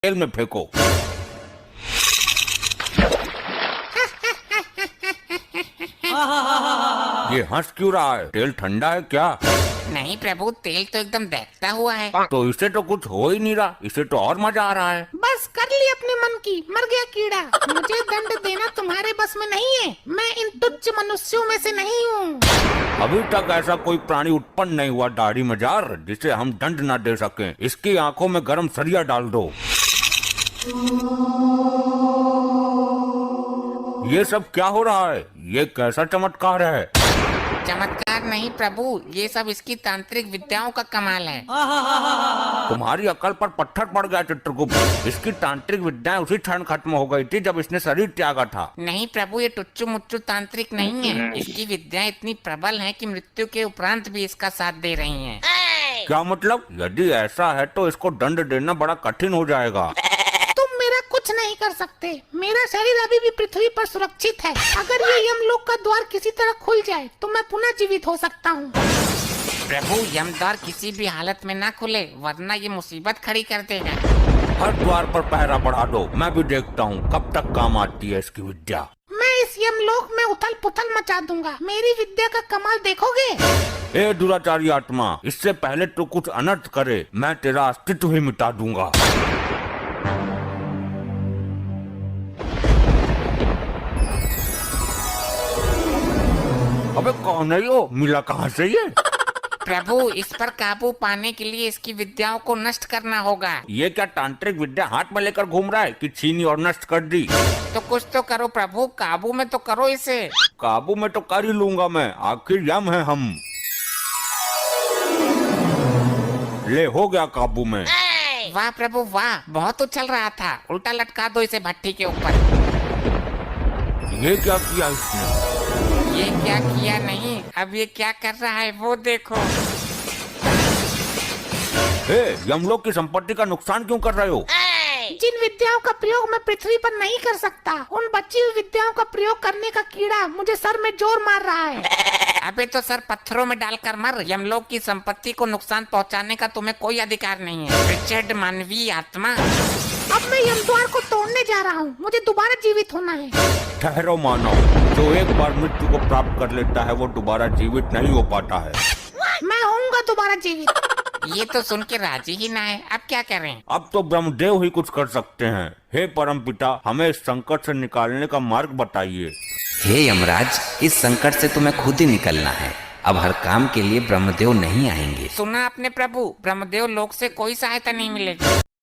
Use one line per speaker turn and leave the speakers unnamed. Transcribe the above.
तेल में फेंको। ये हंस क्यों रहा है? तेल ठंडा है क्या?
नहीं प्रभु, तेल तो एकदम दहकता हुआ है।
तो इसे तो कुछ हो ही नहीं रहा, इसे तो और मजा आ रहा है।
बस कर ली अपने मन की, मर गया कीड़ा। मुझे दंड देना तुम्हारे बस में नहीं है, मैं इन तुच्छ मनुष्यों में से नहीं हूँ।
अभी तक ऐसा कोई प्राणी उत्पन्न नहीं हुआ दाढ़ी मजार जिसे हम दंड न दे सकें। इसकी आंखों में गरम सरिया डाल दो। ये सब क्या हो रहा है? ये कैसा चमत्कार है?
चमत्कार नहीं प्रभु, ये सब इसकी तांत्रिक विद्याओं का कमाल है।
तुम्हारी अकल पर पत्थर पड़ गया चित्रगुप्त। इसकी तांत्रिक विद्याएं उसी क्षण खत्म हो गई थी जब इसने शरीर त्यागा था।
नहीं प्रभु, ये टुच्चू मुच्चू तांत्रिक नहीं है। इसकी विद्याएं इतनी प्रबल हैं कि मृत्यु के उपरांत भी इसका साथ दे रही हैं।
क्या मतलब? यदि ऐसा है तो इसको दंड देना बड़ा कठिन हो जाएगा।
तुम मेरा कुछ नहीं कर सकते, मेरा शरीर अभी भी पृथ्वी पर सुरक्षित है। अगर ये यमलोक का द्वार किसी तरह खुल जाए तो मैं पुनः जीवित हो सकता हूँ।
प्रभु, यमद्वार किसी भी हालत में ना खुले, वरना ये मुसीबत खड़ी कर देगा।
हर द्वार पर पहरा बढ़ा दो, मैं भी देखता हूँ कब तक काम आती है इसकी विद्या।
मैं इस यमलोक में उथल पुथल मचा दूंगा, मेरी विद्या का कमाल देखोगे।
ए दुराचारी आत्मा, इससे पहले तो कुछ अनर्थ करे, मैं तेरा अस्तित्व ही मिटा दूंगा। अबे कौन है यो? मिला कहाँ से ये?
प्रभु, इस पर काबू पाने के लिए इसकी विद्याओं को नष्ट करना होगा।
ये क्या तांत्रिक विद्या हाथ में लेकर घूम रहा है कि छीनी और नष्ट कर दी?
तो कुछ तो करो प्रभु, काबू में तो करो इसे।
काबू में तो कर ही लूंगा मैं, आखिर यम है हम। ले हो गया काबू में।
वाह प्रभु वाह, बहुत उछल रहा था। उल्टा लटका दो इसे भट्टी के ऊपर।
ये क्या किया इसने?
ये क्या किया नहीं, अब ये क्या कर रहा है वो देखो।
हे, यमलोक की संपत्ति का नुकसान क्यों कर रहे हो?
जिन विद्याओं का प्रयोग मैं पृथ्वी पर नहीं कर सकता, उन बची हुई विद्याओं का प्रयोग करने का कीड़ा मुझे सर में जोर मार रहा है।
अबे तो सर पत्थरों में डालकर मर। यमलोक की संपत्ति को नुकसान पहुंचाने का तुम्हें कोई अधिकार नहीं है, रिचर्ड मानवीय आत्मा।
अब मैं यमद्वार को तोड़ने जा रहा हूँ, मुझे दोबारा जीवित होना है।
ठहरो मानव, जो एक बार मृत्यु को प्राप्त कर लेता है वो दोबारा जीवित नहीं हो पाता है।
मैं होऊंगा दोबारा जीवित।
ये तो सुन के राजी ही ना है, अब क्या करें?
अब तो ब्रह्मदेव ही कुछ कर सकते हैं। हे परमपिता, हमें इस संकट से निकालने का मार्ग बताइए।
हे यमराज, इस संकट से तुम्हें खुद ही निकलना है। अब हर काम के लिए ब्रह्मदेव नहीं आएंगे।
सुना आपने प्रभु, ब्रह्मदेव लोक से कोई सहायता नहीं मिलेगी।